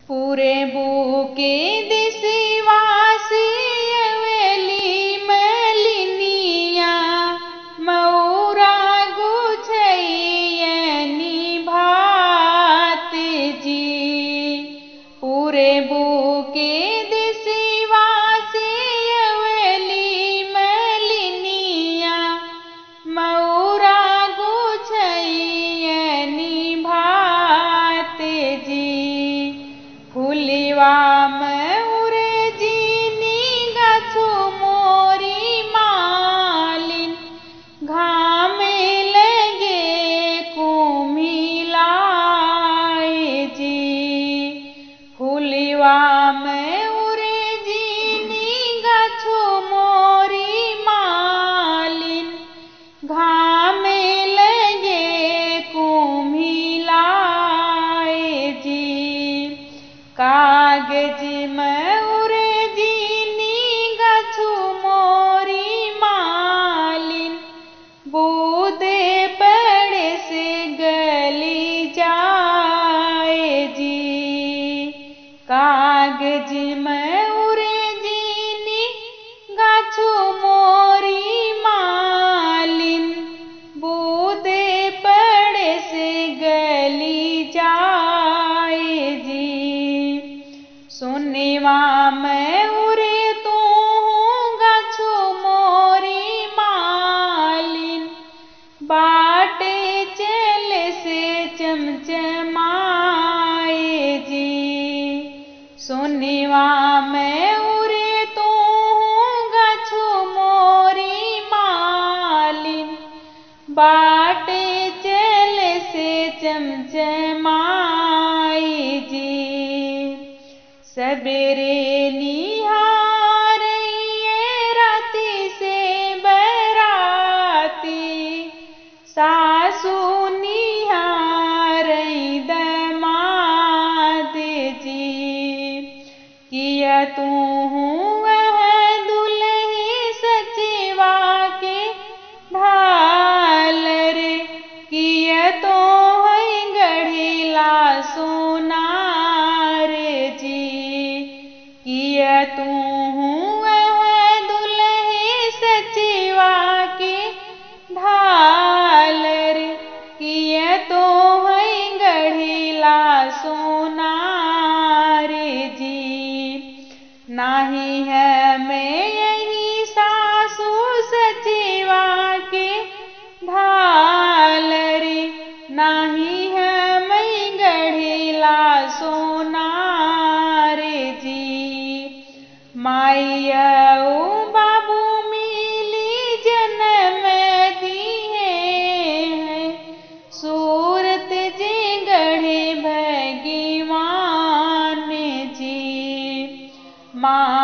पूरे बूके दिसिवासी अवेली मलिनिया मऊरा गुछैयनी भात जी। पूरे बूके दिसिवासी अवेली मलिनिया मऊरा गुछैयनी भात जी। फुलिवा मऊर जीनी गछु मोरी मालिन घामे लगे कुमिलाए जी। फुलिवा मऊर जीनी गछु मोरी मालिन घामे लगे कुमिलाए जी। कागज मऊर जीनी गछु मोरी मालिन बूदे पड़े से गली जाए जी। कागज मऊर जीनी गछु मोरी मालिन बूदे पड़े से गली जाए जी। सुनिवा मऊर तू गछु मोरी मालिन बाटे चल से चमचमाए जी। सुनिवा मऊर तू गछु मोरी मालिन बाटे चल से चमचमाए जी। सबेरे निहारइए राती से बराती सासु निहारई दमाद जी। किया तू वह दुल्ही सचिवा के ढालर किया तो है गढ़िला सोनार जी। किया तू वह दुल्ही सचिवा के ढालर किया तो है गढ़िला सोनार जी। नाही है मैं यही सासु सचिवा के ढालर नाही है मैं गढ़िला सोनार जी। माइयाऊ बाबू मिली जन्म दिए हैं सूरत जी गढ़े भगवान जी। माँ